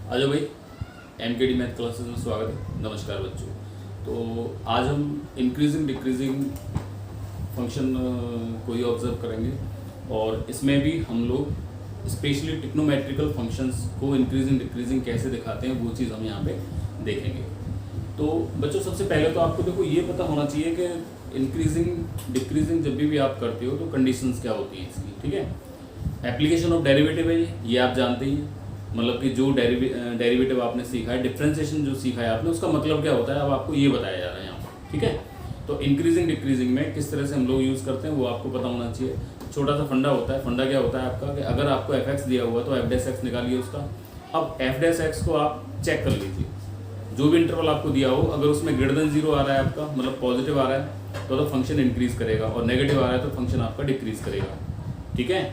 आजो भाई, MKD math classes में स्वागत है। नमस्कार बच्चों। तो आज हम इंक्रीजिंग डिक्रीजिंग फंक्शन को ही ऑब्जर्व करेंगे और इसमें भी हम लोग स्पेशली टिक्नोमेट्रिकल फंक्शंस को इंक्रीजिंग डिक्रीजिंग कैसे दिखाते हैं वो चीज़ हम यहाँ पे देखेंगे। तो बच्चों सबसे पहले तो आपको देखो ये पता होना चाहिए कि इंक्रीजिंग डिक्रीजिंग जब भी आप करते हो तो कंडीशंस क्या होती हैं इसकी, ठीक है। एप्लीकेशन ऑफ डेरिवेटिव है ये आप जानते ही हैं। मतलब कि जो डेरिवेटिव आपने सीखा है, डिफरेंशिएशन जो सीखा है आपने, उसका मतलब क्या होता है अब आपको ये बताया जा रहा है यहाँ पर, ठीक है। तो इंक्रीजिंग डिक्रीजिंग में किस तरह से हम लोग यूज़ करते हैं वो आपको पता होना चाहिए। छोटा सा फंडा होता है। फंडा क्या होता है आपका कि अगर आपको एफ एक्स दिया हुआ तो एफ डैश एक्स निकालिए उसका। अब एफ डैश एक्स को आप चेक कर लीजिए, जो भी इंटरवल आपको दिया हो, अगर उसमें ग्रेटर देन 0 आ रहा है आपका, मतलब पॉजिटिव आ रहा है तो फंक्शन इंक्रीज करेगा, और नेगेटिव आ रहा है तो फंक्शन आपका डिक्रीज करेगा, ठीक है।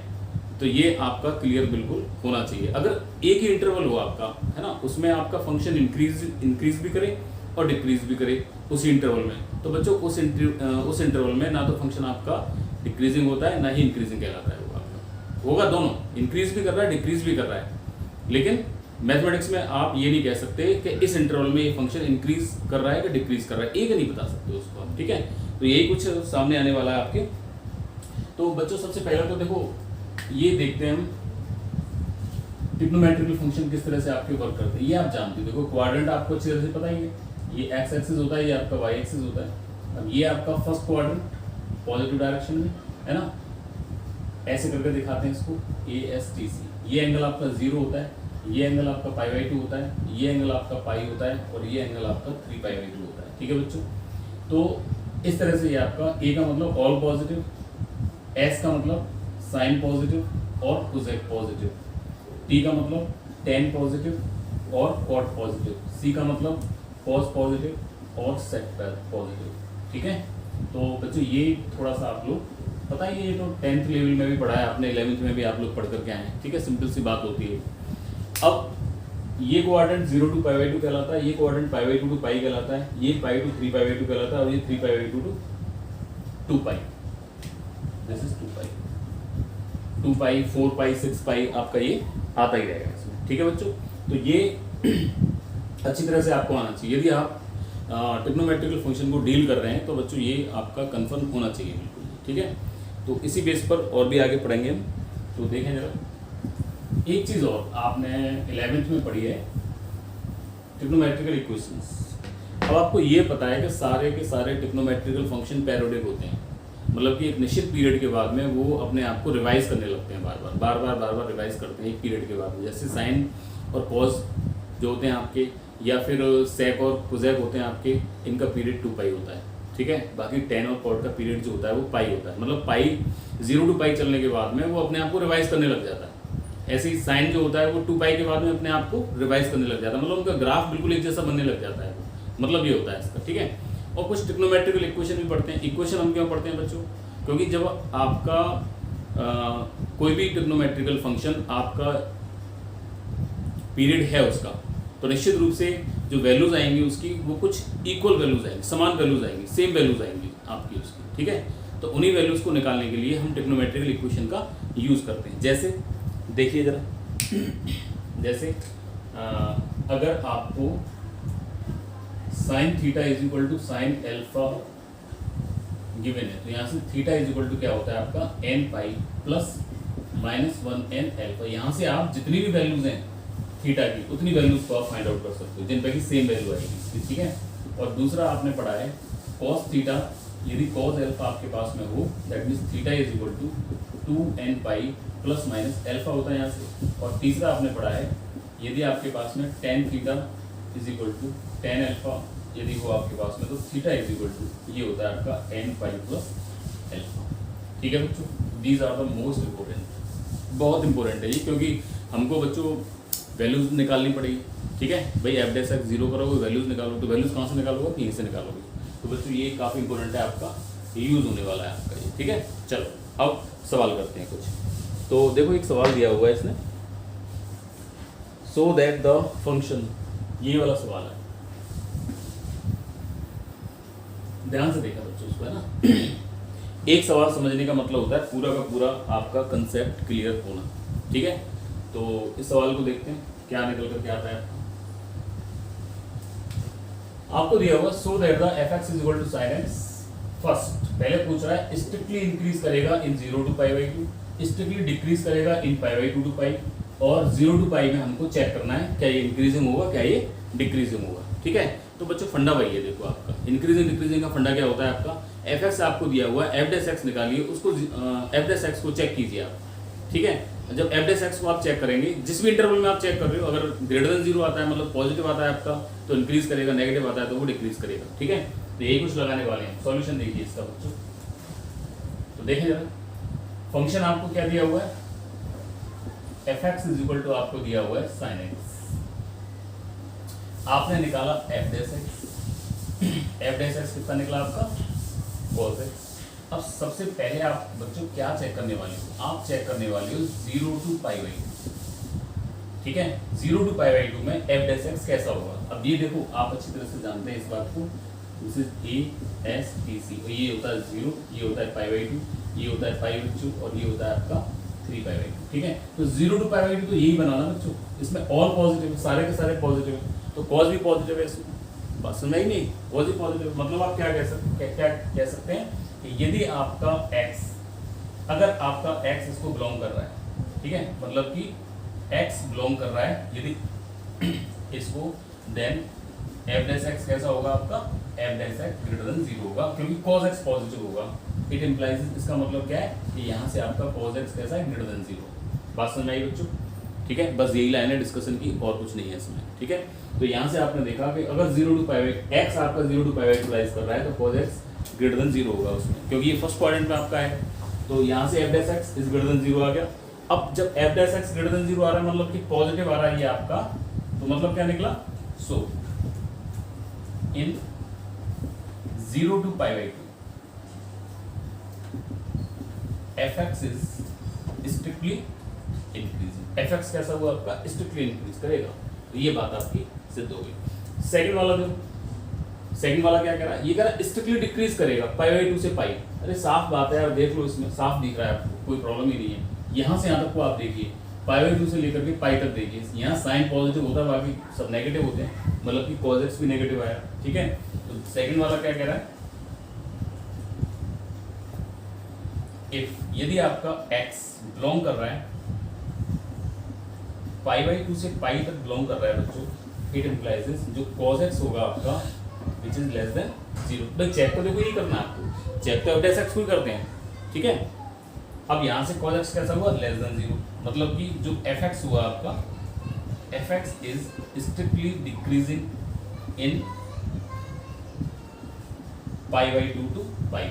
तो ये आपका क्लियर बिल्कुल होना चाहिए। अगर एक ही इंटरवल हो आपका, है ना, उसमें आपका फंक्शन इंक्रीज भी करे और डिक्रीज भी करे उसी इंटरवल में, तो बच्चों उस इंटरवल में ना तो फंक्शन आपका डिक्रीजिंग होता है ना ही इंक्रीजिंग कहलाता है। वो आपका होगा दोनों, इंक्रीज भी कर रहा है डिक्रीज भी कर रहा है। लेकिन मैथमेटिक्स में आप ये नहीं कह सकते कि इस इंटरवल में ये फंक्शन इंक्रीज कर रहा है कि डिक्रीज कर रहा है, एक नहीं बता सकते उसको आप, ठीक है। तो यही कुछ सामने आने वाला है आपके। तो बच्चों सबसे पहले तो देखो ये देखते हैं हम ट्रिग्नोमेट्रिकल फंक्शन किस तरह से आपके वर्क करते हैं। ये आप जानते हो, देखो क्वाड्रेंट आपको अच्छी तरह से पता ही है। ये एक्स एक्सिस होता है, ये आपका वाई एक्सिस होता है। अब ये आपका फर्स्ट क्वाड्रेंट पॉजिटिव डायरेक्शन में है ना, ऐसे करके दिखाते हैं इसको ASTC। ये एंगल आपका 0 होता है, ये एंगल आपका π/2 होता है, ये एंगल आपका पाई होता है और ये एंगल आपका 3π/2 होता है, ठीक है बच्चों। तो इस तरह से ये आपका A का मतलब ऑल पॉजिटिव, S का मतलब साइन पॉजिटिव और कोसेक पॉजिटिव, T का मतलब टेन पॉजिटिव और कॉट पॉजिटिव, C का मतलब कॉस पॉजिटिव और सेक पॉजिटिव, ठीक है। तो बच्चों ये थोड़ा सा आप लोग पता ही है, ये तो 10th लेवल में भी पढ़ा है आपने, 11th में भी आप लोग पढ़ करके आए हैं, ठीक है। सिंपल सी बात होती है। अब ये क्वाड्रेंट 0 to π/2 कहलाता है, ये क्वाड्रेंट π/2 to पाई कहलाता है, ये पाई टू 3π/2 कहलाता है और ये 3π/2 to 2π। दिस इज 2π, 2π 4π 6π आपका ये आता ही रहेगा इसमें, ठीक है बच्चों। तो ये अच्छी तरह से आपको आना चाहिए। यदि आप ट्रिग्नोमेट्रिकल फंक्शन को डील कर रहे हैं तो बच्चों ये आपका कंफर्म होना चाहिए बिल्कुल, ठीक है। तो इसी बेस पर और भी आगे पढ़ेंगे हम। तो देखें जरा एक चीज़ और आपने 11th में पढ़ी है, ट्रिग्नोमेट्रिकल इक्वेशंस। अब आपको ये पता है कि सारे के सारे ट्रिग्नोमेट्रिकल फंक्शन पैरोडिक होते हैं, मतलब कि एक निश्चित पीरियड के बाद में वो अपने आप को रिवाइज करने लगते हैं, बार बार रिवाइज करते हैं एक पीरियड के बाद में। जैसे साइन और कॉस जो होते हैं आपके, या फिर सेक और कोसेक होते हैं आपके, इनका पीरियड 2π होता है, ठीक है। बाकी टेन और कॉट का पीरियड जो होता है वो पाई होता है, मतलब पाई 0 to π चलने के बाद में वो अपने आप को रिवाइज करने लग जाता है। ऐसे ही साइन जो होता है वो 2π के बाद में अपने आप को रिवाइज करने लग जाता है, मतलब उनका ग्राफ बिल्कुल एक जैसा बनने लग जाता है, मतलब ये होता है इसका, ठीक है। और कुछ ट्रिग्नोमेट्रिकल इक्वेशन भी पढ़ते हैं। इक्वेशन हम क्यों पढ़ते हैं बच्चों? क्योंकि जब आपका कोई भी ट्रिग्नोमेट्रिकल फंक्शन आपका पीरियड है उसका, तो निश्चित रूप से जो वैल्यूज आएंगी उसकी वो कुछ इक्वल वैल्यूज आएंगी, समान वैल्यूज आएंगी, सेम वैल्यूज आएंगी आपकी उसकी, ठीक है। तो उन्हीं वैल्यूज को निकालने के लिए हम ट्रिग्नोमेट्रिकल इक्वेशन का यूज़ करते हैं। जैसे देखिए जरा, जैसे अगर आपको sine theta is equal to sine alpha given है, तो यहाँ से थीटा इज इक्वल टू क्या होता है आपका n π प्लस -1n एल्फा। यहाँ से आप जितनी भी वैल्यूज हैं थीटा की उतनी वैल्यूज को आप फाइंड आउट कर सकते हो जिन पे की सेम वैल्यू आएगी, ठीक है। और दूसरा आपने पढ़ा है कॉस थीटा, यदि कॉस एल्फा आपके पास में हो, that means theta is equal to 2n π plus minus alpha होता है यहाँ से। और तीसरा आपने पढ़ा है यदि आपके पास में tan theta is equal to tan alpha यदि हो आपके पास में, तो थीटा इज इक्वल टू ये होता है आपका n π प्लस एल्फा, ठीक है बच्चों। These are the most important, बहुत इंपॉर्टेंट है ये, क्योंकि हमको बच्चों वैल्यूज निकालनी पड़ेगी, ठीक है भाई। एफ डैश एक्स 0 करोगे, वैल्यूज निकालो, तो वैल्यूज कहाँ से निकालोगे? यहीं से निकालोगे। तो बच्चों ये काफ़ी इंपॉर्टेंट है, आपका यूज़ होने वाला है आपका ये, ठीक है। चलो अब सवाल करते हैं कुछ। तो देखो एक सवाल दिया हुआ है इसने, सो दैट द फंक्शन, ये वाला सवाल है, ध्यान से देखा बच्चों उसको, है ना। एक सवाल समझने का मतलब होता है पूरा का पूरा आपका कंसेप्ट क्लियर होना, ठीक है। तो इस सवाल को देखते हैं। क्या निकल करके आता है आपको दिया हुआ so that the fx is equal to sin x। First पहले पूछ रहा है स्ट्रिक्टली इंक्रीज करेगा in 0 to pi by 2, strictly decrease करेगा इन पाई बाई 2 टू पाई, और 0 टू पाई में हमको चेक करना है क्या ये इंक्रीजिंग होगा क्या ये डिक्रीजिंग होगा। ठीक है, तो बच्चों फंडा वही है, देखो आपका इंक्रीजिंग डिक्रीजिंग का फंडा क्या होता है आपका fx आपको दिया हुआ है, f' निकालिए उसको f' को चेक कीजिए आप। ठीक है, जब f' को आप चेक करेंगे जिस भी इंटरवल में आप चेक कर रहे हो, अगर ग्रेटर देन 0 आता है मतलब पॉजिटिव आता है आपका तो इंक्रीज करेगा, नेगेटिव आता है तो वो डिक्रीज करेगा। ठीक है, तो यही कुछ लगाने वाले हैं। सॉल्यूशन देखिए इसका बच्चों, तो देखें जरा फंक्शन आपको क्या दिया हुआ है fx इज इक्वल टू आपको दिया हुआ है sin x, आपने निकाला f' कितना निकला आपका cos x। अब सबसे पहले आप बच्चों क्या चेक करने वाले हो, आप चेक करने वाले हो 0 टू पाई बाई 2। ठीक है, 0 टू पाई बाई 2 में f' कैसा होगा। अब ये देखो आप अच्छी तरह से जानते हैं इस बात को, this is a s t c, ये होता है 0, ये होता है पाई बाई 2, ये होता है पाई बाई 2 और ये होता है आपका 3 पाई बाई 2। ठीक है, तो 0 टू पाई बाई 2 तो यही बनाना बच्चों, इसमें ऑल पॉजिटिव है, सारे के सारे पॉजिटिव है, तो cos भी पॉजिटिव है इसमें, बस सुना ही नहीं, cos भी पॉजिटिव। मतलब आप क्या कह सकते हैं कि यदि आपका x, अगर आपका x इसको बिलोंग कर रहा है, ठीक है, मतलब कि x बिलोंग कर रहा है यदि इसको, देन f' कैसा होगा आपका f' ग्रेटर देन 0 होगा, क्योंकि cos x पॉजिटिव होगा। इट इम्प्लाइज, इसका मतलब क्या है कि यहाँ से आपका cos x कैसा है ग्रेटर देन 0। बात समझ में आई बच्चों। ठीक है, बस यही लाइन है डिस्कशन की और कुछ नहीं है इसमें। ठीक है, तो यहाँ से आपने देखा कि अगर 0 टू पाई बाई x आपका 0 टू पाई बाई 2 राइज कर रहा है तो cos x ग्रेटर देन 0 होगा उसमें, क्योंकि ये फर्स्ट क्वाड्रेंट में आपका है, तो यहाँ से f' इज ग्रेटर देन 0 आ गया। अब जब f' ग्रेटर देन 0 आ रहा है मतलब कि पॉजिटिव आ रहा है ये आपका, तो मतलब क्या निकला, so in 0 to pi by 2 fx is strictly increasing. fx कैसा हुआ आपका स्ट्रिक्टली इंक्रीज करेगा, तो ये बात आपकी सिद्ध हो गई। सेकंड वाला देखो, सेकंड वाला क्या कह रहा है, ये कह रहा है स्ट्रिक्टली डिक्रीज करेगा पाई बाई 2 से पाई। अरे साफ बात है यार, देख लो इसमें साफ दिख रहा है आपको, कोई प्रॉब्लम ही नहीं है। यहाँ से यहाँ तक को आप देखिए, पाई बाई 2 से लेकर के पाई तक देखिए, यहाँ साइन पॉजिटिव होता है, बाकी सब नेगेटिव होते हैं, मतलब कि cos x भी नेगेटिव आया। ठीक है, तो सेकंड वाला क्या कह रहा है, इफ यदि आपका x बिलोंग कर रहा है पाई बाई 2 से पाई तक बिलोंग कर रहा है बच्चों, इट इम्प्लाइज जो cos x होगा आपका विच इज लेस देन 0। भाई चेक तो देखो यही करना है आपको, चेक तो f' को ही करते हैं। ठीक है, अब यहाँ से cos x कैसा हुआ लेस देन 0, मतलब कि जो fx हुआ आपका, fx is strictly decreasing in pi by 2 to pi,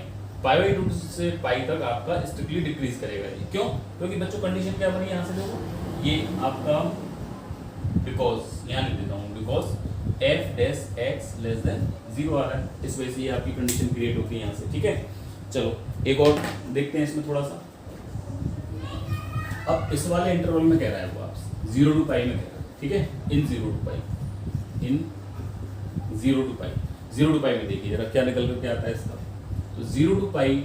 pi by 2 से पाई तक आपका स्ट्रिक्टली डिक्रीज करेगा ये। क्यों, क्योंकि बच्चों कंडीशन क्या बनी यहाँ से देखो, ये आपका बिकॉज यहाँ लिख देता हूँ, बिकॉज f' लेस देन 0 आ रहा है, इस वजह से ये आपकी कंडीशन क्रिएट होती है यहाँ से। ठीक है, चलो एक और देखते हैं इसमें थोड़ा सा। अब इस वाले इंटरवल में कह रहा है वो आपसे 0 टू पाई में कह रहा है। ठीक है, in 0 to pi, in 0 to pi, 0 to pi में देखिए जरा क्या निकल कर क्या आता है इसका, तो 0 टू पाई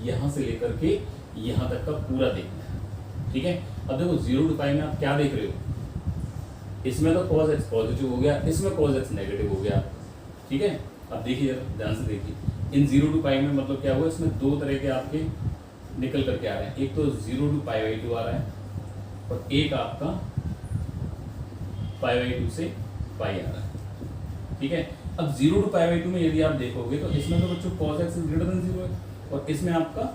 यहाँ से लेकर के यहाँ तक का पूरा देखना है। ठीक है, अब देखो 0 टू पाई में आप क्या देख रहे हो, इसमें तो cos x पॉजिटिव हो गया, इसमें cos x नेगेटिव हो गया। ठीक है, अब देखिए जरा ध्यान से देखिए, इन 0 टू पाई में मतलब क्या हुआ, इसमें दो तरह के आपके निकल करके आ रहे हैं, एक तो 0 टू पाई बाई 2 आ रहा है और एक आपका पाई बाई 2 से पाई आ रहा है। ठीक है, अब 0 टू पाई बाई 2 में यदि आप देखोगे तो इसमें तो बच्चों cos x is greater than 0 है और इसमें आपका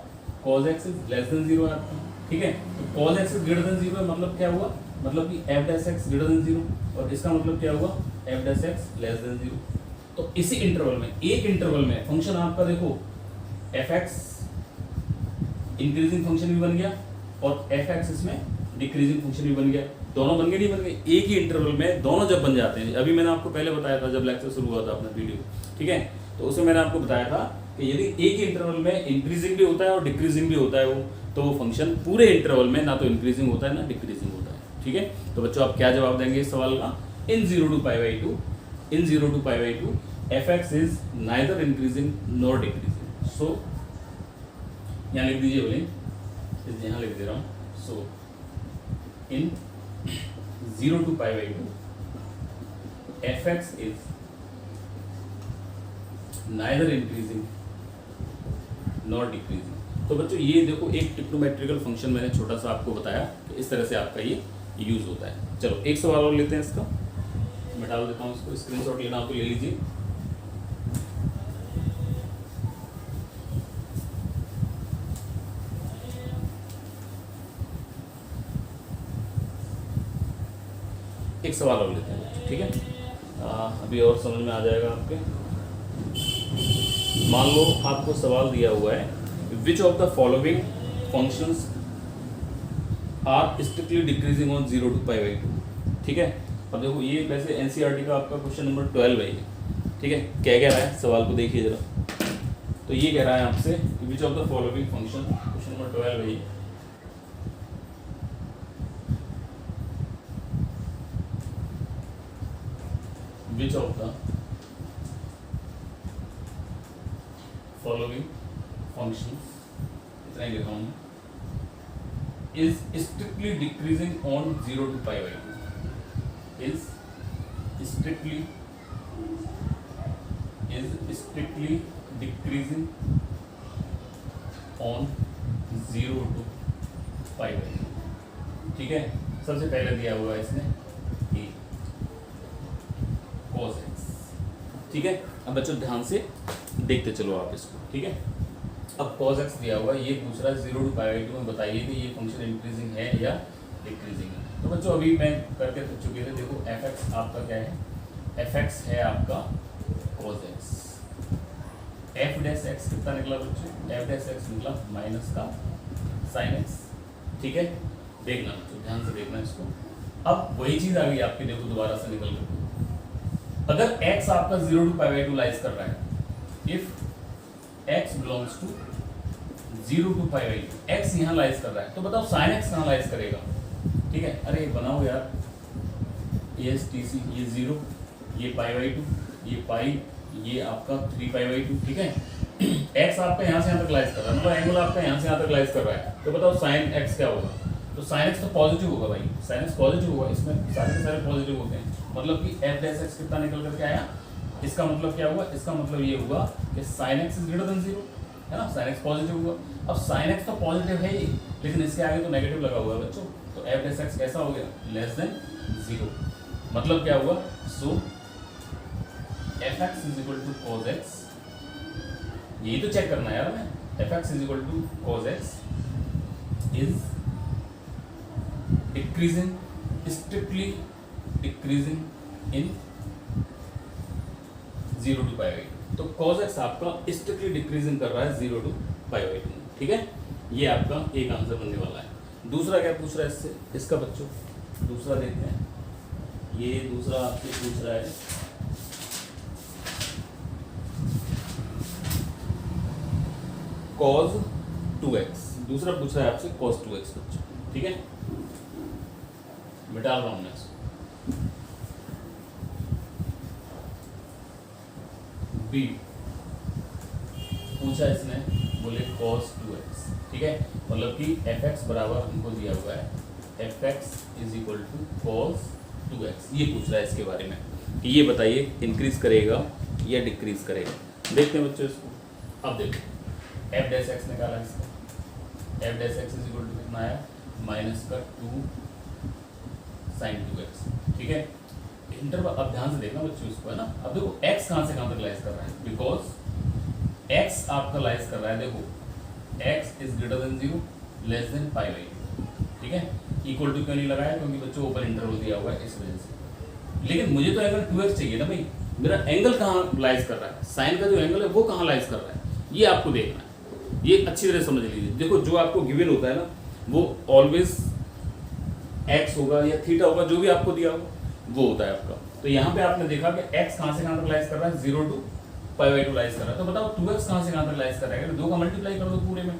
cos x is less than 0 है आपका। ठीक है, तो cos x is greater than 0 है मतलब क्या हुआ, मतलब कि f' ग्रेटर देन 0 और इसका मतलब क्या हुआ f' लेस देन 0। तो इसी इंटरवल में, एक इंटरवल में फंक्शन आपका देखो fx इंक्रीजिंग फंक्शन भी बन गया और fx इसमें डिक्रीजिंग फंक्शन भी बन गया, दोनों बन गए नहीं बन गए, एक ही इंटरवल में दोनों जब बन जाते हैं। अभी मैंने आपको पहले बताया था जब लेक्चर शुरू हुआ था अपना वीडियो, ठीक है, तो उसमें मैंने आपको बताया था कि यदि एक ही इंटरवल में इंक्रीजिंग भी होता है और डिक्रीजिंग भी होता है वो, तो वो फंक्शन पूरे इंटरवल में ना तो इंक्रीजिंग होता है ना डिक्रीजिंग होता है। ठीक है, तो बच्चों आप क्या जवाब देंगे इस सवाल का, in 0 to pi by 2, in 0 to pi by 2 fx is neither increasing nor decreasing. So यहाँ लिख दीजिए, बोले यहाँ लिख दे रहा हूँ, सो in 0 to pi by 2 fx is neither increasing nor decreasing। तो बच्चों ये देखो एक ट्रिग्नोमेट्रिकल फंक्शन मैंने छोटा सा आपको बताया कि इस तरह से आपका ये यूज होता है। चलो एक सवाल और लेते हैं इसका, मैं डाल देता हूँ इसको, स्क्रीनशॉट लेना हो तो ले लीजिए। एक सवाल और लेते हैं, ठीक है, अभी और समझ में आ जाएगा आपके। मान लो आपको सवाल दिया हुआ है which of the following functions are strictly decreasing on 0 to pi by 2, ठीक है। अब देखो ये वैसे एनसीईआरटी का आपका क्वेश्चन नंबर 12 है, ठीक है। क्या रहा है सवाल को देखिए जरा। तो ये कह रहा है आपसे विच of the following function, question number 12 है, which of the following functions, इतना ही लिखा हूँ, is strictly decreasing on 0 to pi by 2, is strictly decreasing on 0 to pi by 2, ठीक है। सबसे पहले दिया हुआ है इसने cos x, ठीक है। अब बच्चों ध्यान से देखते चलो आप इसको, ठीक है। अब cos x दिया हुआ है, ये पूछ रहा है 0 to pi by 2 में बताइए कि ये फंक्शन इंक्रीजिंग है या डिक्रीजिंग है। तो बच्चों अभी मैं करके थक चुके थे, देखो fx आपका क्या है, fx है आपका cos x, f dash x कितना निकला बच्चों, f डैश x निकला माइनस का sin x, ठीक है। देखना बच्चों ध्यान से देखना इसको। अब वही चीज आ गई आपकी, देखो दोबारा से निकल कर, अगर x आपका 0 to pi by 2 लाइज कर रहा है, if x belongs to 0 to pi by 2, x यहाँ लाइज कर रहा है, तो बताओ sin x कहाँ लाइज करेगा, ठीक है। अरे बनाओ यार, ये TC, ये 0, ये pi by 2, ये पाई, ये आपका 3 pi by 2, ठीक है। x आपका यहाँ से यहाँ तक लाइज कर रहा है, मतलब एंगल आपका यहाँ से यहाँ तक लाइज कर रहा है, तो बताओ sin x क्या होगा। तो sin x तो पॉजिटिव होगा भाई, sin x पॉजिटिव होगा, इसमें सारे के सारे पॉजिटिव होते हैं, मतलब कि f डैश x कितना निकल करके आया। इसका मतलब क्या हुआ, इसका मतलब ये हुआ कि sin x is greater than 0, है ना, sin x पॉजिटिव हुआ। अब sin x तो पॉजिटिव है ही, लेकिन इसके आगे तो नेगेटिव लगा हुआ है बच्चों, तो f डैश x कैसा हो गया, लेस देन 0। मतलब क्या हुआ, so fx is equal to cos x, यही तो चेक करना है यार हमें, fx is equal to cos x is decreasing, strictly decreasing in 0 to pi by 2। तो cos x आपका strictly decreasing कर रहा है 0 to pi by 2, ठीक है। ये आपका एक आंसर बनने वाला है। दूसरा क्या पूछ रहा है इससे, इसका बच्चों दूसरा देखते हैं। ये दूसरा आपसे पूछ रहा है cos 2x, दूसरा पूछ रहा है आपसे cos 2x बच्चों, ठीक है। मिटा रहा हूं मैं इसको, बी पूछा इसने, बोले cos 2x, ठीक है। मतलब कि fx बराबर हमको दिया हुआ है fx is equal to cos 2x, ये पूछ रहा है इसके बारे में कि ये बताइए इंक्रीज करेगा या डिक्रीज करेगा। देखते हैं बच्चों इसको। अब देखो f डैश x निकाला इसका, f dash x is equal to कितना आया, माइनस का 2 sin 2x, ठीक है। इंटरवल अब ध्यान से देखना बच्चों इसको, है ना। अब देखो x कहाँ से कहाँ तक लाइज कर रहा है, बिकॉज x आपका लाइज कर रहा है, देखो x is greater than 0 less than pi by 2, ठीक है। इक्वल टू क्यों नहीं लगाया, क्योंकि बच्चों ओपन इंटरवल दिया हुआ है इस वजह से। लेकिन मुझे तो एंगल 2x चाहिए ना भाई, मेरा एंगल कहाँ लाइज कर रहा है, साइन का जो एंगल है वो कहाँ लाइज कर रहा है, ये आपको देखना है। ये अच्छी तरह समझ लीजिए। देखो जो आपको गिवन होता है ना, वो ऑलवेज x होगा या थीटा होगा, जो भी आपको दिया होगा वो होता है आपका। तो यहाँ पे आपने देखा कि x कहाँ से कहाँ तक लाइज कर रहा है, 0 to pi by 2 लाइज कर रहा है। तो बताओ 2x कहाँ से कहाँ तक लाइज कर रहा है, दो का मल्टीप्लाई कर दो पूरे में,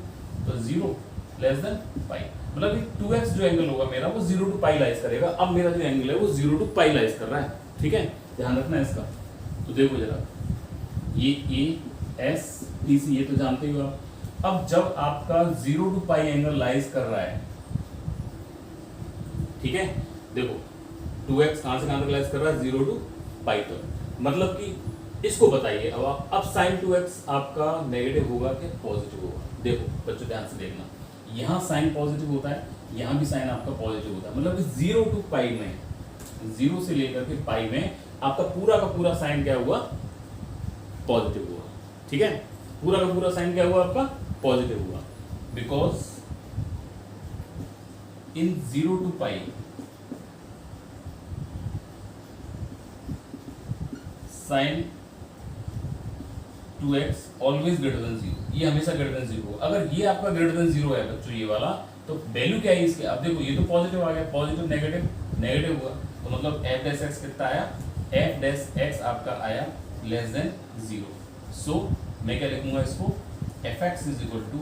तो 0 लेस देन पाई, मतलब कि 2x जो एंगल होगा मेरा वो 0 to pi लाइज करेगा। अब मेरा जो एंगल है वो 0 to pi लाइज कर रहा है, ठीक है, ध्यान रखना है इसका। तो देखो जरा, ये ए एस टी सी, ये तो जानते ही हो आप। अब जब आपका 0 to pi एंगल लाइज कर रहा है, ठीक है, देखो 2x कहाँ से कहाँ तक लाइज कर रहा है, 0 to पाई तक। मतलब कि इसको बताइए अब साइन 2x आपका नेगेटिव होगा कि पॉजिटिव होगा। देखो बच्चों ध्यान से देखना, यहाँ साइन पॉजिटिव होता है, यहाँ भी साइन आपका पॉजिटिव होता है। मतलब कि 0 to पाई में, 0 से लेकर के पाई में आपका पूरा का पूरा साइन क्या हुआ, पॉजिटिव हुआ। ठीक है, पूरा का पूरा साइन क्या हुआ आपका, पॉजिटिव हुआ। Because in 0 to pi sine 2x always greater than 0, ये हमेशा ग्रेटर देन 0 होगा। अगर ये आपका ग्रेटर देन 0 है बच्चों ये वाला, तो वैल्यू क्या है इसके, अब देखो ये तो पॉजिटिव आ गया, पॉजिटिव नेगेटिव नेगेटिव हुआ, तो मतलब f डैश x कितना आया, f डैश x आपका आया लेस देन 0। सो मैं क्या लिखूंगा इसको, fx is equal to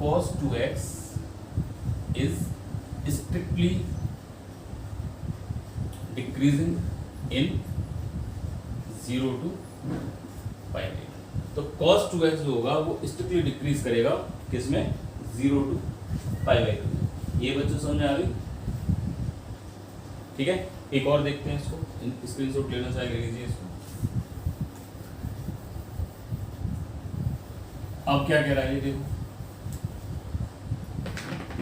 cos 2x is strictly decreasing in 0 to pi में। तो cos 2x जो होगा वो स्ट्रिक्टली डिक्रीज करेगा किसमें, 0 to पाई बाई 2। ये बच्चों समझ में आ गई। ठीक है, एक और देखते हैं इसको, स्क्रीनशॉट लेना चाहे ले लीजिए इसको। अब क्या कह रहा है ये देखो,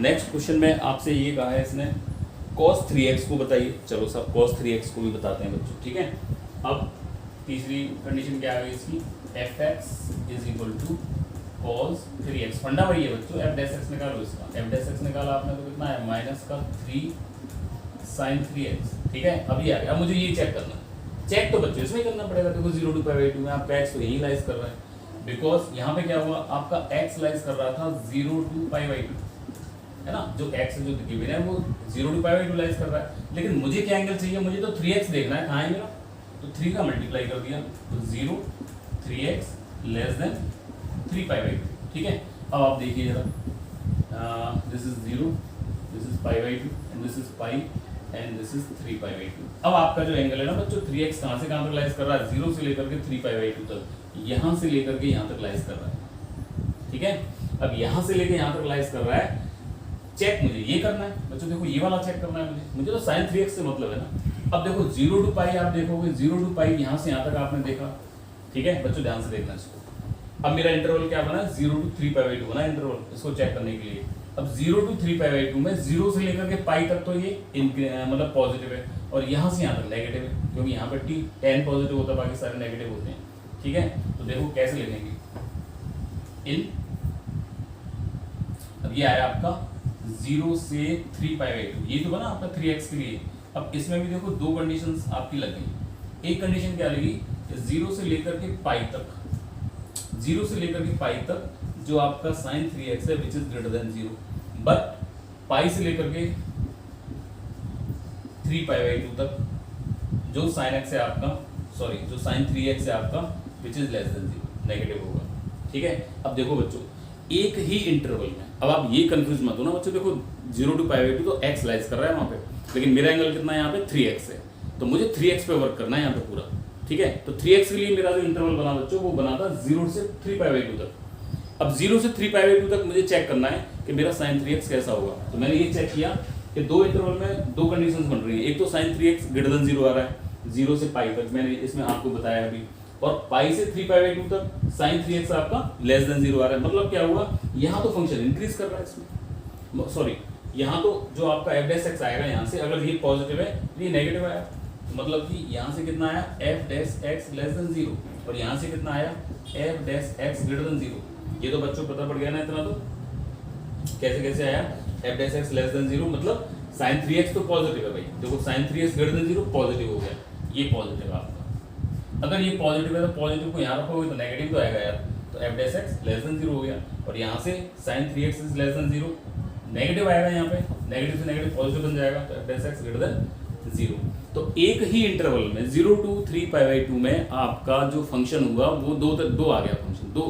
नेक्स्ट क्वेश्चन में आपसे ये कहा है इसने cos 3x को बताइए। चलो सब cos 3x को भी बताते हैं बच्चों। ठीक है, अब तीसरी कंडीशन क्या आ गई इसकी, fx is equal to cos 3x। फंडा वही है बच्चों, f डैश x निकालो इसका, f डैश x निकाला आपने तो कितना है, माइनस का 3 sin 3x। ठीक है, अब ये आ गया। अब मुझे ये चेक करना, चेक तो बच्चों इसमें करना पड़ेगा। देखो 0 to पाई बाई 2 में आपका x तो यही लाइज कर रहा है, बिकॉज यहाँ पे क्या हुआ, आपका x लाइज कर रहा था 0 to पाई बाई 2, है ना। जो x जो गिवन है वो 0 to पाई बाई 2 लाइज कर रहा है, लेकिन मुझे क्या एंगल चाहिए, मुझे तो 3x देखना है, कहाँ है मेरा, तो 3 का मल्टीप्लाई कर दिया, तो 0 3x less than 3 pi by 2। ठीक है, अब आप देखिए जरा, this is 0, this is pi by 2 and this is pi and this is 3 pi by 2। अब आपका जो एंगल है ना बच्चों, 3x कहाँ से कहाँ तक लाइज कर रहा है, 0 से लेकर के 3 पाई बाई 2 तक, यहाँ से लेकर के यहाँ तक लाइज कर रहा है। ठीक है, अब यहाँ से लेकर यहाँ तक लाइज कर रहा है। चेक मुझे ये करना है बच्चों, देखो ये वाला चेक करना है मुझे तो साइन 3x से मतलब है ना। अब देखो 0 to पाई आप देखोगे, 0 to पाई यहाँ से यहाँ तक आपने देखा। ठीक है बच्चों, ध्यान से देखना इसको। अब मेरा इंटरवल क्या बना, 0 to 3 पाई बाई 2 बना इंटरवल, इसको चेक करने के लिए। अब 0 to 3 पाई बाई 2 में 0 से लेकर के पाई तक तो ये मतलब पॉजिटिव है, और यहाँ से यहाँ तक नेगेटिव है, क्योंकि यहाँ पर tan पॉजिटिव होता है, बाकी सारे नेगेटिव होते हैं। ठीक है, तो देखो कैसे लिखेंगे, इन अब ये आया आपका 0 से 3 पाई बाई 2, ये तो बना आपका 3x के लिए। अब इसमें भी देखो दो कंडीशंस आपकी लग गई। एक कंडीशन क्या लगी, 0 से लेकर के पाई तक, 0 से लेकर के पाई तक जो आपका sin 3x है which is greater than 0, but पाई से लेकर के 3 पाई बाई 2 तक जो sin x है आपका, सॉरी जो sin 3x है आपका which is less than 0, negative होगा। ठीक है, अब देखो बच्चों एक ही इंटरवल में, अब आप ये कंफ्यूज मत हो ना बच्चों, देखो 0 to पाई बाई 2 तो x लाइज कर रहा है वहाँ पे, लेकिन मेरा एंगल कितना है यहाँ पे 3x है, तो मुझे 3x पे वर्क करना है यहाँ पे पूरा। ठीक है, तो 3x के लिए मेरा जो इंटरवल बना बच्चों वो बना था 0 से 3 पाई बाई 2 तक। अब 0 से 3 पाई बाई 2 तक मुझे चेक करना है कि मेरा sin 3x कैसा होगा। तो मैंने ये चेक किया कि दो इंटरवल में दो कंडीशंस बन रही है, एक तो sin 3x ग्रेटर देन 0 आ रहा है 0 से पाई तक, मैंने इसमें आपको बताया अभी, और पाई से 3 पाई बाई 2 तक sin 3x आपका लेस देन 0 आ रहा है। मतलब क्या हुआ, यहाँ तो फंक्शन इंक्रीज कर रहा है इसमें, सॉरी यहाँ तो जो आपका f डैश x आएगा यहाँ से, अगर ये पॉजिटिव है ये नेगेटिव आया, मतलब कि यहाँ से कितना आया f dash x less than 0, और यहाँ से कितना आया f dash x greater than 0। ये तो बच्चों को पता पड़ गया ना इतना, तो कैसे कैसे आया f dash x less than 0, मतलब sin 3x तो पॉजिटिव है भाई, देखो sin 3x greater than 0 positive हो गया, ये पॉजिटिव है आपका। अगर ये पॉजिटिव है तो पॉजिटिव को यहाँ रखोगे तो नेगेटिव तो आएगा यार, तो f dash x less than 0 हो गया, और यहाँ से sin 3x is less than 0, negative आएगा यहाँ पे, नेगेटिव से नेगेटिव पॉजिटिव बन जाएगा, तो f dash x greater than 0। तो एक ही इंटरवल में 0 to 3 पाई बाई 2 में आपका जो फंक्शन हुआ वो दो आ गया फंक्शन, दो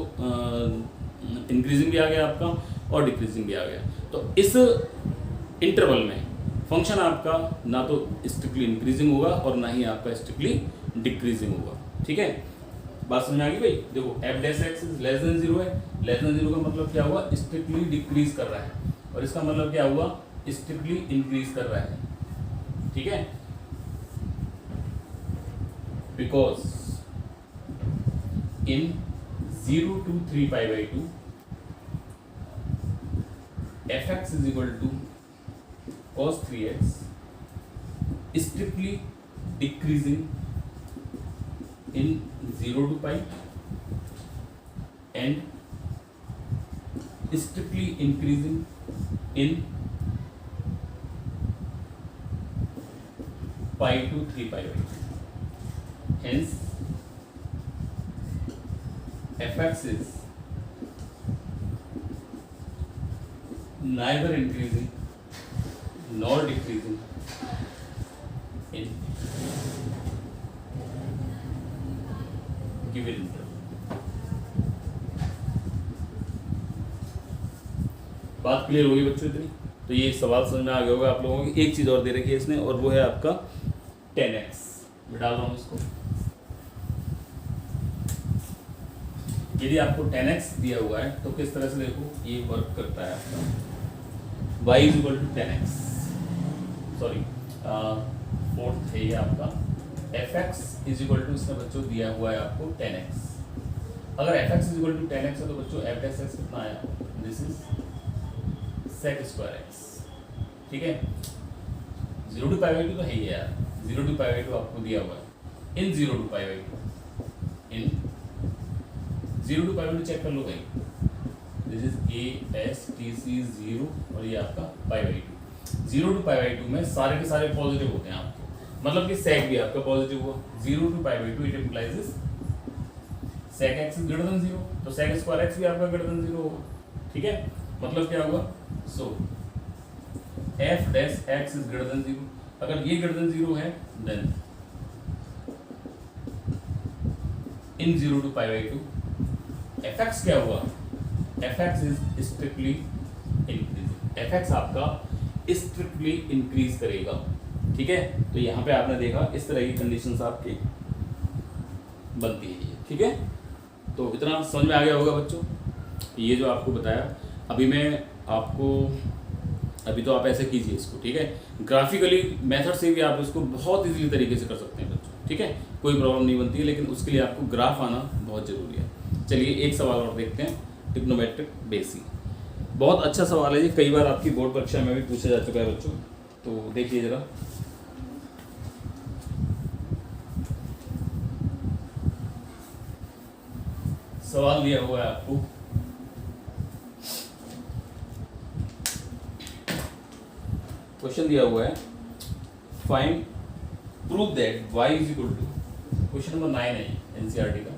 इंक्रीजिंग भी आ गया आपका और डिक्रीजिंग भी आ गया। तो इस इंटरवल में फंक्शन आपका ना तो स्ट्रिक्टली इंक्रीजिंग होगा और ना ही आपका स्ट्रिक्टली डिक्रीजिंग होगा। ठीक है, बात समझ में आ गई भाई। देखो f dash x is less than 0 है, लेस देन 0 का मतलब क्या हुआ, स्ट्रिक्टली डिक्रीज कर रहा है, और इसका मतलब क्या हुआ, स्ट्रिक्टली इंक्रीज कर रहा है। ठीक है, because in 0 to 3π/2 fx is equal to cos 3x strictly decreasing in 0 to π and strictly increasing in π to 3π/2. Hence fx is neither increasing nor decreasing in given interval. बात क्लियर होगी बच्चों इतनी? तो ये सवाल समझ में आ गया होगा आप लोगों को। एक चीज़ और दे रखी है इसने, और वो है आपका 10x। मैं डाल रहा हूँ इसको। यदि आपको 10x दिया हुआ है तो किस तरह से देखो ये वर्क करता है आपका y is equal to 10x, sorry fourth है ये आपका fx इज इक्वल टू, इसने बच्चों दिया हुआ है आपको 10x। अगर fx is equal to 10x है तो बच्चों f डैश x कितना आया? This is sec square x, ठीक है। 0 to π/2 तो है ही यार, 0 to π/2 आपको दिया हुआ है। In 0 to π/2, in 0 to π/2 check कर लो भाई। This is a s t c 0 और ये आपका π/2। 0 to π/2 में सारे के सारे पॉजिटिव होते हैं आपको, मतलब कि sec भी आपका पॉजिटिव हुआ। 0 to π/2 it implies sec x is greater than 0, तो sec स्क्वायर x भी आपका ग्रेटर देन 0 होगा, ठीक है। मतलब क्या होगा? सो f dash x is greater than 0। अगर ये ग्रेटर देन 0 है देन इन 0 to π/2 fx क्या हुआ? fx is strictly increasing. fx आपका स्ट्रिक्टली इंक्रीज करेगा, ठीक है। तो यहाँ पे आपने देखा इस तरह की कंडीशंस आपकी बनती है, ठीक है। तो इतना समझ में आ गया होगा बच्चों। ये जो आपको बताया अभी मैं आपको, अभी तो आप ऐसे कीजिए इसको, ठीक है। ग्राफिकली मेथड से भी आप इसको बहुत इजीली तरीके से कर सकते हैं बच्चों, ठीक है। कोई प्रॉब्लम नहीं बनती है, लेकिन उसके लिए आपको ग्राफ आना बहुत ज़रूरी है। चलिए एक सवाल और देखते हैं, ट्रिग्नोमेट्रिक बेसिक। बहुत अच्छा सवाल है ये, कई बार आपकी बोर्ड परीक्षा में भी पूछा जा चुका है बच्चों। तो देखिए ज़रा, सवाल दिया हुआ है आपको, क्वेश्चन दिया हुआ है find prove that y is equal to, question number 9 है एनसीईआरटी का।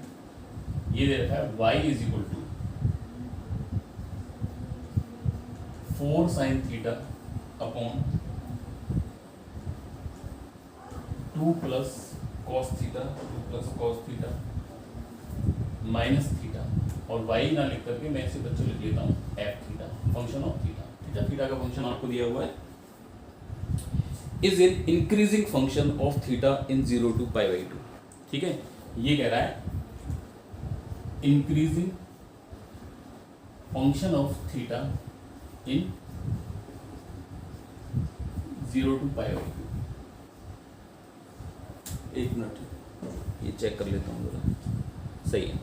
ये दे रखा है y is equal to 4 sin theta upon 2 plus cos theta, 2 plus cos theta minus theta, और y ना लिख करके मैं इसे बच्चों लिख लेता हूँ f theta, function of theta. Theta theta का फंक्शन आपको दिया हुआ है, is an increasing function of theta in 0 to π/2, ठीक है। ये कह रहा है increasing function of theta in 0 to π/2। एक मिनट ये चेक कर लेता हूँ जरा, सही है।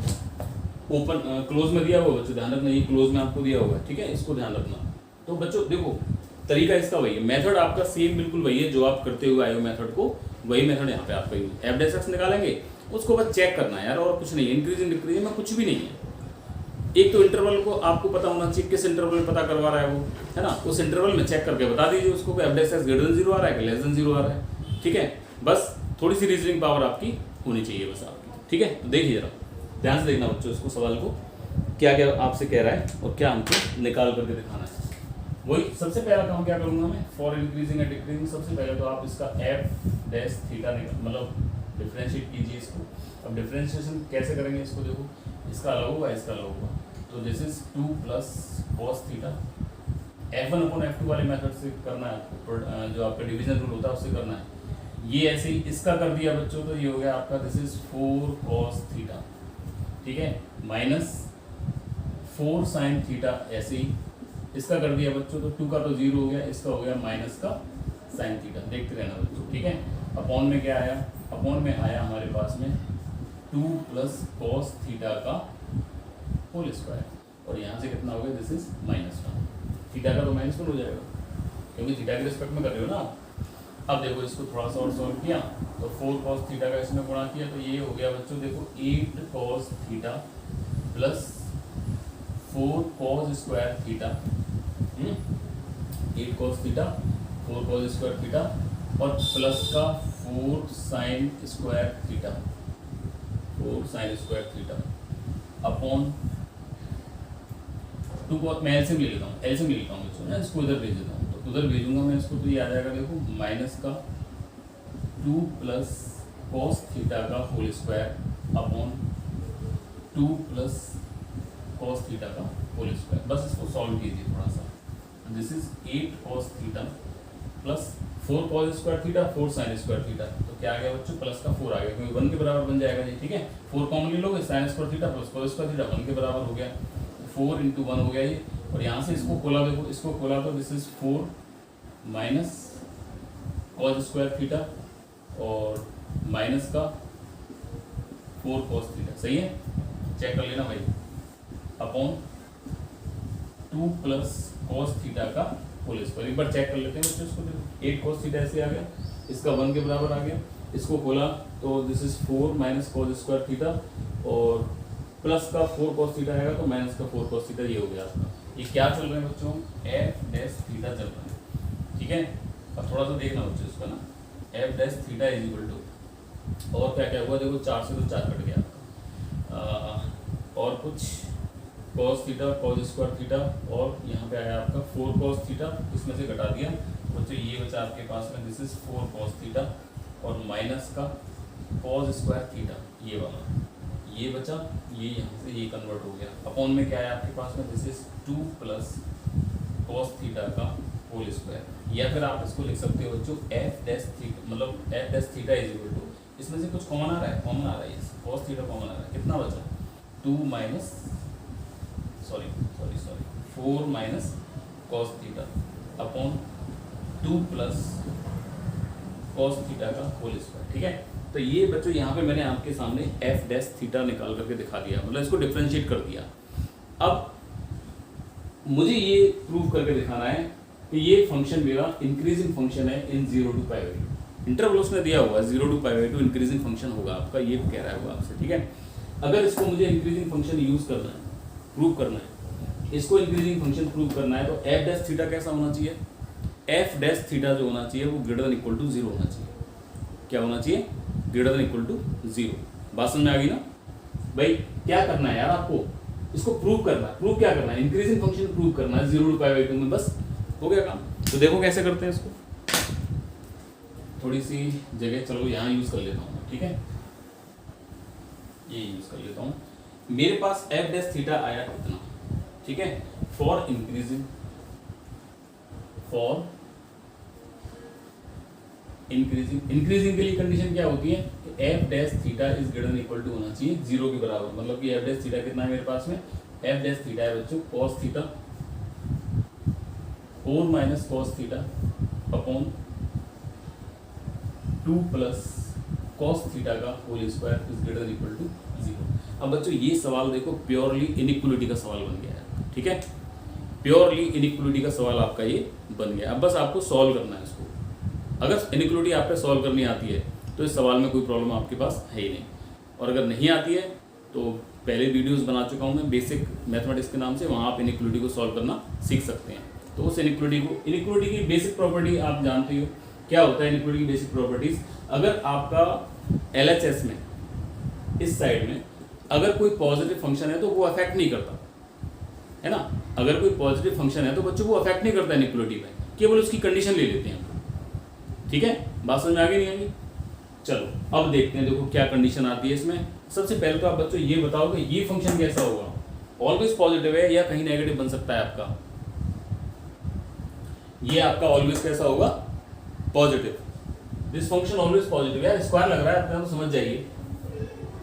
ओपन क्लोज में दिया हुआ बच्चों, ध्यान रखना, ये क्लोज में आपको दिया हुआ है, ठीक है। इसको ध्यान रखना। तो बच्चों देखो तरीका इसका वही है, मेथड आपका सेम बिल्कुल वही है जो आप करते हुए आए हो मेथड को, वही मेथड यहाँ पे आपका यूज। एफ डैश एक्स निकालेंगे, उसको बस चेक करना है यार, और कुछ नहीं है। इंक्रीजिंग डिक्रीजिंग में कुछ भी नहीं है। एक तो इंटरवल को आपको पता होना चाहिए किस इंटरवल में पता करवा रहा है वो, है ना। उस इंटरवल में चेक करके बता दीजिए उसको F dash x greater than 0 आ रहा है कि लेस देन 0 आ रहा है, ठीक है। बस थोड़ी सी रीजनिंग पावर आपकी होनी चाहिए बस आपकी, ठीक है। तो देखिए जरा ध्यान से देखना बच्चों इसको, सवाल को क्या क्या आपसे कह रहा है और क्या हमको निकाल करके दिखाना है। वही सबसे पहला काम क्या करूंगा मैं, फॉर इंक्रीजिंग एंड डिक्रीजिंग। सबसे पहले तो आप इसका एफ डैश थीटा मतलब डिफरेंशिएट कीजिए इसको। अब डिफरेंशिएशन कैसे करेंगे इसको, देखो इसका अलग होगा, इसका अलग होगा। तो this is 2 plus cos theta, f1 upon f2 वाले मेथड से करना है आपको, जो आपका डिवीजन रूल होता है उससे करना है। ये ऐसे ही इसका कर दिया बच्चों, तो ये हो गया आपका दिस इज 4 कॉस थीटा, ठीक है, माइनस 4 साइन थीटा। ऐसे ही इसका कर दिया बच्चों, तो 2 का तो 0 हो गया, इसका हो गया माइनस का साइन थीटा, देखते रहना बच्चों, ठीक है। अपॉन में क्या आया, अपॉन में आया हमारे पास में 2 प्लस कॉस थीटा का होल स्क्वायर, और यहाँ से कितना हो गया, दिस इज -1, थीटा का तो -1 हो जाएगा क्योंकि थीटा के रिस्पेक्ट में कर रहे हो ना। अब देखो इसको थोड़ा सा और सॉल्व किया तो 4 कॉस थीटा का इसमें गुणा किया तो ये हो गया बच्चों, देखो 8 cos theta plus 4 cos square theta, 8 cos theta 4 cos square theta और प्लस का 4 sine square theta, 4 sine square theta upon 2 cos, मैं एलसीएम ले लेता हूँ, एलसीएम ले लेता हूँ बच्चों, मैं इसको उधर भेज देता हूँ, तो उधर भेजूंगा मैं इसको, तो ये आ जाएगा देखो माइनस का 2 प्लस कॉस थीटा का whole square upon 2 plus cos theta का होल स्क्वायर। बस इसको सॉल्व कीजिए थोड़ा सा, this is 8 cos theta plus 4 cos square theta 4 sine square theta, तो क्या आ गया बच्चों, प्लस का 4 आ गया क्योंकि 1 के बराबर बन जाएगा ये, ठीक है। 4 कॉमन ले लोगे, sign square theta plus cos square theta 1 के बराबर हो गया, 4 × 1 हो गया ये, और यहाँ से इसको खोला, देखो इसको खोला तो this is 4 minus cos square theta और माइनस का 4 कॉस थीटा, सही है, चेक कर लेना भाई, अपॉन 2 प्लस कॉस थीटा का होल स्क्वायर। एक बार चेक कर लेते हैं बच्चों इसको, 8 कॉस थीटा ऐसे आ गया, इसका 1 के बराबर आ गया, इसको खोला तो this is 4 minus cos square theta और प्लस का 4 कॉस थीटा आएगा तो माइनस का 4 कॉस थीटा, ये हो गया आपका। ये क्या चल रहा है बच्चों, एफ डैश थीटा चल रहा है, ठीक है। अब थोड़ा सा देखना बच्चों इसका ना, F dash theta is equal to, और क्या क्या हुआ देखो, 4 से तो 4 कट गया आपका, और कुछ cos theta cos square theta और यहाँ पे आया आपका 4 कॉस थीटा, इसमें से घटा दिया बच्चों, ये बचा आपके पास में दिस इज 4 कॉस थीटा और माइनस का कॉस स्क्वायर थीटा, ये वाला ये बचा, ये यहाँ से ये कन्वर्ट हो गया, अपॉन में क्या है आपके पास में, this is 2 plus cos theta का होल स्क्वायर, या फिर आप इसको लिख सकते हो बच्चों एफ डैश थीटा, मतलब F dash theta is equal to, इसमें से कुछ कॉमन आ रहा है, कॉमन आ रहा है, कॉस थीटा कॉमन आ रहा है, कितना बचा 2 minus sorry 4 minus cos theta upon 2 plus cos theta का होल स्क्वायर, ठीक है। तो ये बच्चों यहाँ पे मैंने आपके सामने एफ डैश थीटा निकाल करके दिखा दिया, मतलब इसको डिफरेंशिएट कर दिया। अब मुझे ये प्रूव करके दिखाना है कि ये फंक्शन मेरा इंक्रीजिंग फंक्शन है इन 0 to π/2, इंटरवल उसने दिया हुआ 0 to π/2 इंक्रीजिंग फंक्शन होगा आपका, ये कह रहा है वो आपसे, ठीक है। अगर इसको मुझे इंक्रीजिंग फंक्शन यूज करना है, प्रूव करना है, इसको इंक्रीजिंग फंक्शन प्रूव करना है, तो एफ डैश थीटा कैसा होना चाहिए, एफ डैश थीटा जो होना चाहिए वो ग्रेटर देन इक्वल टू 0 होना चाहिए। क्या होना चाहिए, ग्रेटर देन इक्वल टू 0। बात समझ में आ गई ना भाई, क्या करना है यार आपको, इसको प्रूव करना है। प्रूव क्या करना है, इंक्रीजिंग फंक्शन प्रूव करना है 0 to π/2 में, बस हो गया काम। तो देखो कैसे करते हैं इसको, थोड़ी सी जगह चलो यहाँ यूज कर लेता हूँ, ठीक है, ये यूज कर लेता हूँ। मेरे पास एफ डैश थीटा आया कितना, ठीक है, फॉर इंक्रीजिंग इंक्रीजिंग के लिए कंडीशन क्या होती है कि F dash theta is greater than equal to होना चाहिए 0 के बराबर, मतलब कि एफ डैश थीटा कितना है मेरे पास में, एफ डैश थीटा है बच्चों cos theta 4 minus cos theta upon 2 plus cos theta का whole square is greater than equal to 0। अब बच्चों ये सवाल देखो प्योरली इनइक्वलिटी का सवाल बन गया है, ठीक है, प्योरली इनइक्वलिटी का सवाल आपका ये बन गया। अब बस आपको सॉल्व करना है इसको। अगर इनइक्वलिटी आप पे सॉल्व करनी आती है तो इस सवाल में कोई प्रॉब्लम आपके पास है ही नहीं, और अगर नहीं आती है तो पहले वीडियोस बना चुका हूँ मैं बेसिक मैथमेटिक्स के नाम से, वहाँ आप इनइक्वलिटी को सॉल्व करना सीख सकते हैं। तो उस इनइक्वलिटी की बेसिक प्रॉपर्टी आप जानते हो क्या होता है। इनइक्वलिटी की बेसिक प्रॉपर्टीज, अगर आपका LHS में इस साइड में अगर कोई पॉजिटिव फंक्शन है तो वो अफेक्ट नहीं करता है ना, अगर कोई पॉजिटिव फंक्शन है तो बच्चों को अफेक्ट नहीं करता इनइक्वलिटी पे, केवल उसकी कंडीशन ले लेते हैं, ठीक है। बात समझ में आ गई नहीं आएगी, चलो अब देखते हैं, देखो क्या कंडीशन आती है इसमें। सबसे पहले तो आप बच्चों ये बताओ कि ये फंक्शन कैसा होगा, ऑलवेज पॉजिटिव है या कहीं नेगेटिव बन सकता है आपका, ये आपका ऑलवेज कैसा होगा, positive. This function always positive है, स्क्वायर लग रहा है आपका तो समझ जाइए,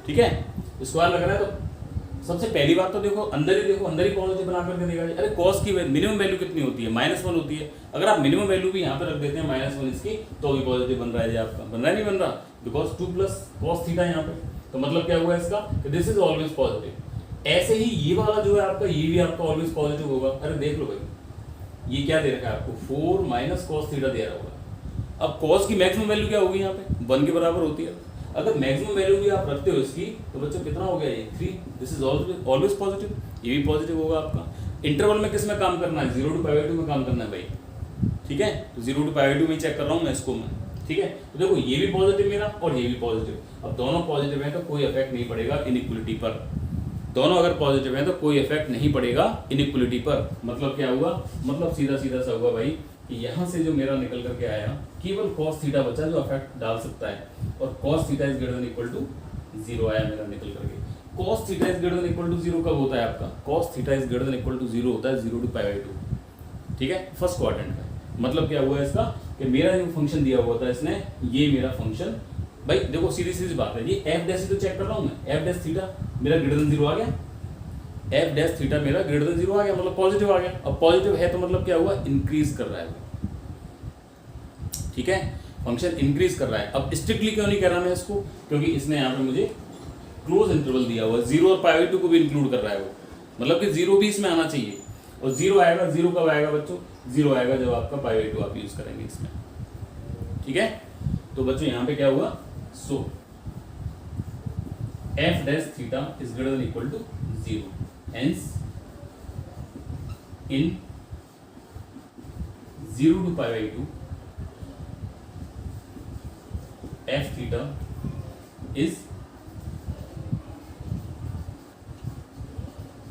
ठीक है, स्क्वायर लग रहा है तो सबसे पहली बात तो देखो अंदर ही पॉजिटिव बना करके देगा। अरे कॉस की मिनिमम वैल्यू कितनी होती है, -1 होती है। अगर आप मिनिमम वैल्यू भी यहाँ पे रख देते हैं -1 इसकी, तो भी पॉजिटिव बन रहा है जी आपका, बन रहा है नहीं बन रहा, बिकॉज 2 + cos थीटा यहाँ पे। तो मतलब क्या हुआ इसका, दिस इज ऑलवेज पॉजिटिव। ऐसे ही ये वाला जो है आपका, ये भी आपका ऑलवेज पॉजिटिव होगा। अरे देख लो भाई, ये क्या दे रखा है आपको, 4 - cos थीटा दे रहा होगा। अब cos की मैक्सिमम वैल्यू क्या होगी यहाँ पे, 1 के बराबर होती है। अगर मैक्सिमम वैल्यू भी आप रखते हो इसकी, तो बच्चों कितना हो गया ये 3, दिस इज ऑलवेज पॉजिटिव, ये भी पॉजिटिव होगा आपका। इंटरवल में किस में काम करना है, 0 to π/2 में काम करना है भाई, ठीक है। तो 0 to π/2 में चेक कर रहा हूँ मैं इसको मैं, ठीक है। तो देखो ये भी पॉजिटिव मेरा और ये भी पॉजिटिव। अब दोनों पॉजिटिव है तो कोई इफेक्ट नहीं पड़ेगा इनइक्वलिटी पर। दोनों अगर पॉजिटिव है तो कोई इफेक्ट नहीं पड़ेगा इनइक्वलिटी पर। मतलब क्या हुआ, मतलब सीधा सीधा सा हुआ भाई कि यहाँ से जो मेरा निकल करके आया, केवल cos थीटा बचा जो इफेक्ट डाल सकता है, और cos theta is greater than equal to 0 आया मेरा निकल करके। cos theta is greater than equal to 0 कब होता है आपका, cos theta is greater than equal to 0 होता है 0 to π/2, ठीक है, फर्स्ट क्वाड्रेंट का। मतलब क्या हुआ इसका कि मेरा जो फंक्शन दिया हुआ था इसने, ये मेरा फंक्शन भाई देखो सीधी सीधी बात है, ये एफ डैश तो चेक कर रहा हूँ मैं, एफ डैश थीटा मेरा ग्रेटर देन 0 आ गया, एफ डैश थीटा मेरा ग्रेटर देन 0 आ गया, मतलब पॉजिटिव आ गया। अब पॉजिटिव है तो मतलब क्या हुआ, इंक्रीज कर रहा है, ठीक है, फंक्शन इंक्रीज कर रहा है। अब स्ट्रिक्टली क्यों नहीं कर रहा मैं इसको, क्योंकि इसने यहाँ पे मुझे क्लोज इंटरवल दिया हुआ है, 0 और π/2 को भी इंक्लूड कर रहा है वो, मतलब कि 0 भी इसमें आना चाहिए। और 0 आएगा, 0 कब आएगा बच्चों, 0 आएगा जब आपका π/2 आप यूज करेंगे इसमें, ठीक है। तो बच्चों यहाँ पे क्या हुआ, so f dash theta is greater than equal to 0, hence in 0 to π/2 f theta is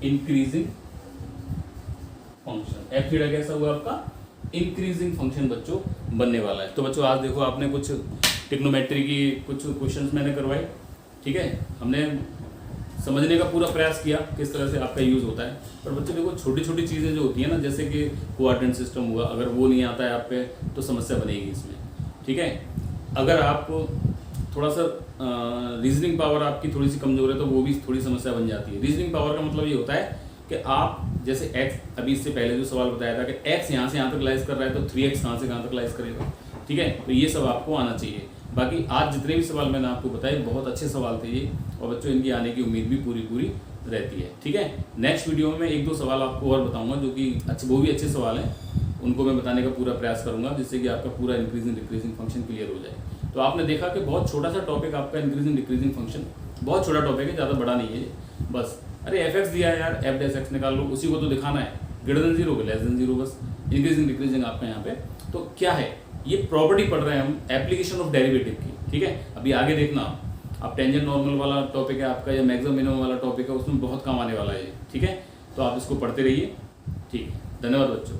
increasing function. f theta कैसा हुआ आपका, इंक्रीजिंग फंक्शन बच्चों बनने वाला है। तो बच्चों आज देखो आपने कुछ ट्रिग्नोमेट्री की कुछ क्वेश्चंस मैंने करवाए, ठीक है, हमने समझने का पूरा प्रयास किया किस तरह से आपका यूज होता है। पर बच्चों देखो छोटी छोटी चीज़ें जो होती है ना, जैसे कि कोऑर्डिनेट सिस्टम हुआ, अगर वो नहीं आता है आप पे तो समस्या बनेगी इसमें, ठीक है। अगर आप थोड़ा सा रीजनिंग पावर आपकी थोड़ी सी कमजोर है तो वो भी थोड़ी समस्या बन जाती है। रीजनिंग पावर का मतलब ये होता है कि आप जैसे x, अभी इससे पहले जो सवाल बताया था कि x यहाँ से यहाँ तक लाइज कर रहा है तो 3x कहाँ से कहाँ तक लाइज करेगा, ठीक है। तो ये सब आपको आना चाहिए। बाकी आज जितने भी सवाल मैंने आपको बताए बहुत अच्छे सवाल थे ये, और बच्चों इनकी आने की उम्मीद भी पूरी रहती है, ठीक है। नेक्स्ट वीडियो में 1-2 सवाल आपको और बताऊंगा जो कि अच्छे, वो भी अच्छे सवाल हैं, उनको मैं बताने का पूरा प्रयास करूंगा जिससे कि आपका पूरा इंक्रीजिंग डिक्रीजिंग फंक्शन क्लियर हो जाए। तो आपने देखा कि बहुत छोटा सा टॉपिक आपका इंक्रीजिंग डिक्रीजिंग फंक्शन, बहुत छोटा टॉपिक है, ज़्यादा बड़ा नहीं है। बस अरे एफ एक्स दिया है यार, एफ डैश एक्स निकाल लो, उसी को तो दिखाना है, ग्रेटर देन 0 के लेस देन 0, बस इंक्रीजिंग डिक्रीजिंग आपका यहाँ पे। तो क्या है ये प्रॉपर्टी पढ़ रहे हैं हम, एप्लीकेशन ऑफ डेरिवेटिव की, ठीक है। अभी आगे देखना आप टेंजेंट नॉर्मल वाला टॉपिक है आपका, या मैक्सिमम मिनिमम वाला टॉपिक है, उसमें बहुत काम आने वाला है, ठीक है। तो आप इसको पढ़ते रहिए, ठीक है। धन्यवाद बच्चों।